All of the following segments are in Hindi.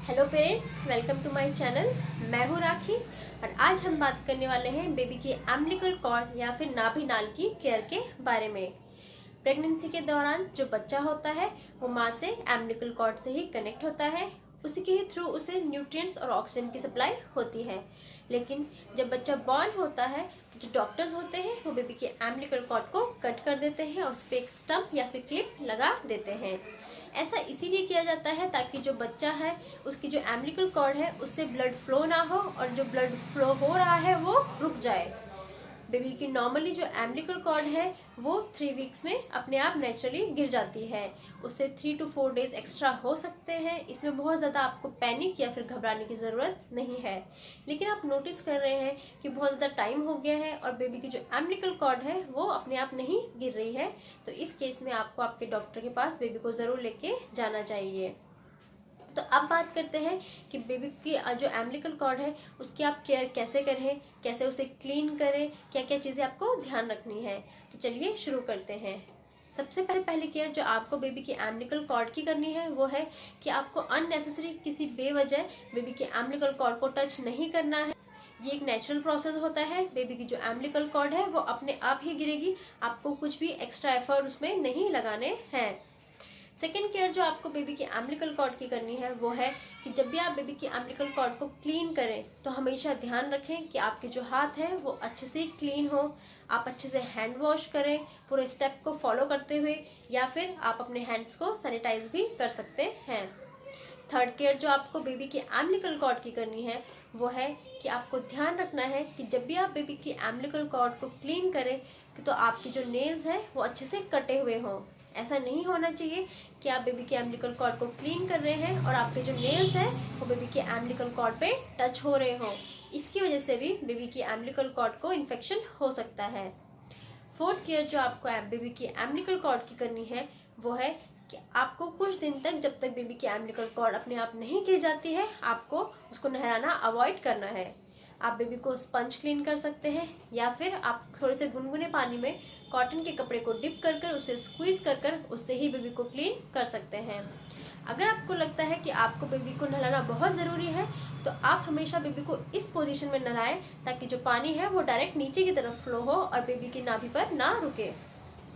Hello parents, welcome to my channel. मैं हूँ राखी और आज हम बात करने वाले हैं बेबी की अम्बिलिकल कॉर्ड या फिर नाभि नाल की केयर के बारे में। प्रेगनेंसी के दौरान जो बच्चा होता है वो माँ से अम्बिलिकल कॉर्ड से ही कनेक्ट होता है, उसी के ही थ्रू उसे न्यूट्रिएंट्स और ऑक्सीजन की सप्लाई होती है। लेकिन जब बच्चा बॉर्न होता है तो जो डॉक्टर्स होते हैं वो बेबी के अम्बिलिकल कॉर्ड को कट कर देते हैं और उस पर एक स्टम्प या फिर क्लिप लगा देते हैं। ऐसा इसीलिए किया जाता है ताकि जो बच्चा है उसकी जो अम्बिलिकल कॉर्ड है उससे ब्लड फ्लो ना हो और जो ब्लड फ्लो हो रहा है वो रुक जाए। बेबी की नॉर्मली जो अम्बिलिकल कॉर्ड है वो 3 वीक्स में अपने आप नेचुरली गिर जाती है। उससे 3 to 4 डेज एक्स्ट्रा हो सकते हैं। इसमें बहुत ज़्यादा आपको पैनिक या फिर घबराने की ज़रूरत नहीं है। लेकिन आप नोटिस कर रहे हैं कि बहुत ज़्यादा टाइम हो गया है और बेबी की जो अम्बिलिकल कॉर्ड है वो अपने आप नहीं गिर रही है, तो इस केस में आपको आपके डॉक्टर के पास बेबी को ज़रूर लेके जाना चाहिए। तो अब बात करते हैं कि बेबी की जो अम्बिलिकल कॉर्ड है उसकी आप केयर कैसे करें, कैसे उसे क्लीन करें, क्या क्या चीज़ें आपको ध्यान रखनी है। तो चलिए शुरू करते हैं। सबसे पहले केयर जो आपको बेबी की अम्बिलिकल कॉर्ड की करनी है वो है कि आपको अननेसेसरी किसी बेवजह बेबी के अम्बिलिकल कॉर्ड को टच नहीं करना है। ये एक नेचुरल प्रोसेस होता है। बेबी की जो अम्बिलिकल कॉर्ड है वो अपने आप ही गिरेगी, आपको कुछ भी एक्स्ट्रा एफर्ट उसमें नहीं लगाने हैं। सेकेंड केयर जो आपको बेबी की अम्बिलिकल कॉर्ड की करनी है वो है कि जब भी आप बेबी की अम्बिलिकल कॉर्ड को क्लीन करें तो हमेशा ध्यान रखें कि आपके जो हाथ है वो अच्छे से क्लीन हो। आप अच्छे से हैंड वॉश करें पूरे स्टेप को फॉलो करते हुए, या फिर आप अपने हैंड्स को सैनिटाइज भी कर सकते हैं। थर्ड केयर जो आपको बेबी की अम्बिलिकल कॉर्ड की करनी है वो है कि आपको ध्यान रखना है कि जब भी आप बेबी की अम्बिलिकल कॉर्ड को क्लीन करें तो आपकी जो नेल्स है वो अच्छे से कटे हुए हों। ऐसा नहीं होना चाहिए कि आप बेबी के अम्बिलिकल कॉर्ड को क्लीन कर रहे हैं और आपके जो नेल्स हैं वो बेबी के अम्बिलिकल कॉर्ड पे टच हो रहे हो। इसकी वजह से भी बेबी की अम्बिलिकल कॉर्ड को इन्फेक्शन हो सकता है। फोर्थ केयर जो आपको बेबी की अम्बिलिकल कॉर्ड की करनी है वो है कि आपको कुछ दिन तक, जब तक बेबी की अम्बिलिकल कॉर्ड अपने आप नहीं गिर जाती है, आपको उसको नहलाना अवॉइड करना है। आप बेबी को स्पंज क्लीन कर सकते हैं या फिर आप थोड़े से गुनगुने पानी में कॉटन के कपड़े को डिप कर कर उसे स्क्वीज कर कर उससे ही बेबी को क्लीन कर सकते हैं। अगर आपको लगता है कि आपको बेबी को नहलाना बहुत ज़रूरी है तो आप हमेशा बेबी को इस पोजीशन में नहलाएं ताकि जो पानी है वो डायरेक्ट नीचे की तरफ फ्लो हो और बेबी की नाभि पर ना रुके।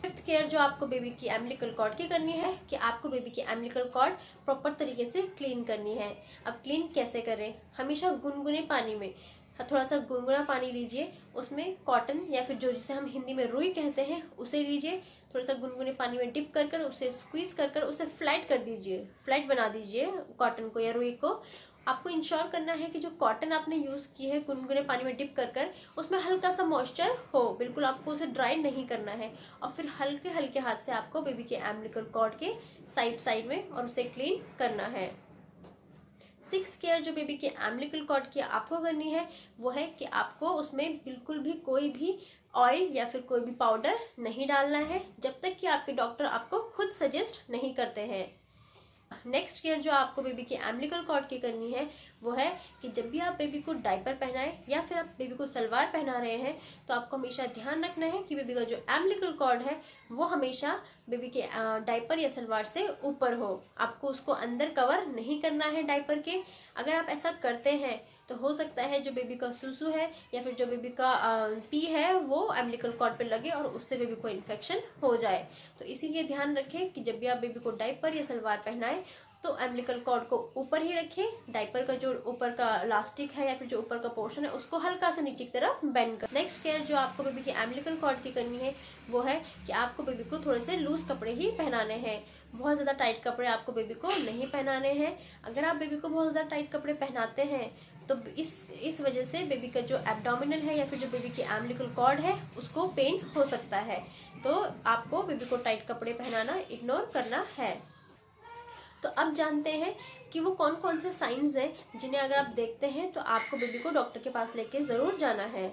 फिफ्थ केयर जो आपको बेबी की अम्बिलिकल कॉर्ड की करनी है कि आपको बेबी की अम्बिलिकल कॉर्ड प्रॉपर तरीके से क्लीन करनी है। अब क्लीन कैसे करें? हमेशा गुनगुने पानी में थोड़ा सा गुनगुना पानी लीजिए, उसमें कॉटन या फिर जो जिसे हम हिंदी में रुई कहते हैं उसे लीजिए। थोड़ा सा गुनगुने पानी में डिप कर कर उसे स्क्वीज कर कर उसे फ्लैट कर दीजिए, फ्लैट बना दीजिए कॉटन को या रुई को। आपको इंश्योर करना है कि जो कॉटन आपने यूज की है गुनगुने पानी में डिप कर कर उसमें हल्का सा मॉइस्चर हो, बिल्कुल आपको उसे ड्राई नहीं करना है। और फिर हल्के हल्के हाथ से आपको बेबी के अम्बिलिकल कॉर्ड के साइड साइड में और उसे क्लीन करना है। सिक्स केयर जो बेबी के अम्बिलिकल कॉर्ड की आपको करनी है वो है कि आपको उसमें बिल्कुल भी कोई भी ऑयल या फिर कोई भी पाउडर नहीं डालना है जब तक कि आपके डॉक्टर आपको खुद सजेस्ट नहीं करते हैं। नेक्स्ट केयर जो आपको बेबी की अम्बिलिकल कॉर्ड की करनी है वो है कि जब भी आप बेबी को डायपर पहनाएं या फिर आप बेबी को सलवार पहना रहे हैं तो आपको हमेशा ध्यान रखना है कि बेबी का जो अम्बिलिकल कॉर्ड है वो हमेशा बेबी के डायपर या सलवार से ऊपर हो। आपको उसको अंदर कवर नहीं करना है डायपर के। अगर आप ऐसा करते हैं तो हो सकता है जो बेबी का सुसु है या फिर जो बेबी का पी है वो अम्बिलिकल कॉर्ड पे लगे और उससे बेबी को इन्फेक्शन हो जाए। तो इसीलिए ध्यान रखें कि जब भी आप बेबी को डायपर या सलवार पहनाएं तो अम्बिलिकल कॉर्ड को ऊपर ही रखें। डायपर का जो ऊपर का इलास्टिक है या फिर जो ऊपर का पोर्शन है उसको हल्का सा नीचे की तरफ बेंड कर। नेक्स्ट केयर जो आपको बेबी की अम्बिलिकल कॉर्ड की करनी है वो है कि आपको बेबी को थोड़े से लूज कपड़े ही पहनाने हैं। बहुत ज्यादा टाइट कपड़े आपको बेबी को नहीं पहनाने हैं। अगर आप बेबी को बहुत ज्यादा टाइट कपड़े पहनाते हैं तो इस वजह से बेबी का जो एब्डोमिनल है या फिर जो बेबी की अम्बिलिकल कॉर्ड है उसको पेन हो सकता है। तो आपको बेबी को टाइट कपड़े पहनाना इग्नोर करना है। तो अब जानते हैं कि वो कौन कौन से साइंस हैं जिन्हें अगर आप देखते हैं तो आपको बेबी को डॉक्टर के पास लेके ज़रूर जाना है।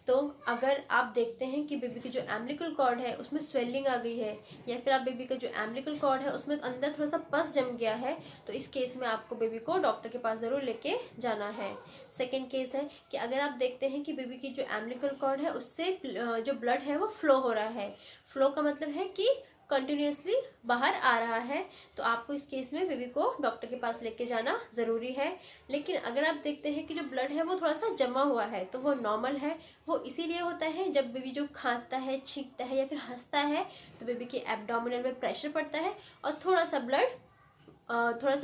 तो अगर आप देखते हैं कि बेबी की जो अम्बिलिकल कॉर्ड है उसमें स्वेलिंग आ गई है या फिर आप बेबी का जो अम्बिलिकल कॉर्ड है उसमें अंदर थोड़ा सा पस जम गया है तो इस केस में आपको बेबी को डॉक्टर के पास ज़रूर लेके जाना है। सेकेंड केस है कि अगर आप देखते हैं कि बेबी की जो अम्बिलिकल कॉर्ड है उससे जो ब्लड है वो फ्लो हो रहा है। फ्लो का मतलब है कि कंटिन्यूअसली बाहर आ रहा है तो आपको इस केस में बेबी को डॉक्टर के पास लेके जाना ज़रूरी है। लेकिन अगर आप देखते हैं कि जो ब्लड है वो थोड़ा सा जमा हुआ है तो वो नॉर्मल है। वो इसीलिए होता है जब बेबी जो खांसता है, छींकता है या फिर हंसता है तो बेबी के एब्डोमिनल में प्रेशर पड़ता है और थोड़ा सा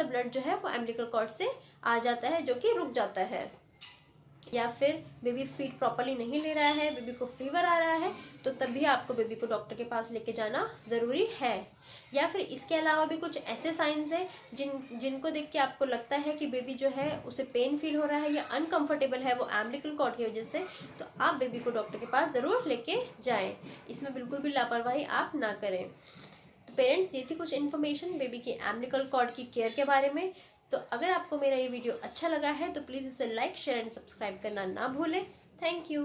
ब्लड जो है वो अम्बिलिकल कॉर्ड से आ जाता है, जो कि रुक जाता है। या फिर बेबी फीड प्रॉपरली नहीं ले रहा है, बेबी को फीवर आ रहा है, तो तब भी आपको बेबी को डॉक्टर के पास लेके जाना ज़रूरी है। या फिर इसके अलावा भी कुछ ऐसे साइंस हैं जिनको देख के आपको लगता है कि बेबी जो है उसे पेन फील हो रहा है या अनकंफर्टेबल है वो अम्बिलिकल कॉर्ड की वजह से, तो आप बेबी को डॉक्टर के पास ज़रूर लेके जाएं। इसमें बिल्कुल भी लापरवाही आप ना करें। तो पेरेंट्स, ये थी कुछ इन्फॉर्मेशन बेबी की अम्बिलिकल कॉर्ड की केयर के बारे में। तो अगर आपको मेरा ये वीडियो अच्छा लगा है तो प्लीज़ इसे लाइक, शेयर एंड सब्सक्राइब करना ना भूलें। Thank you.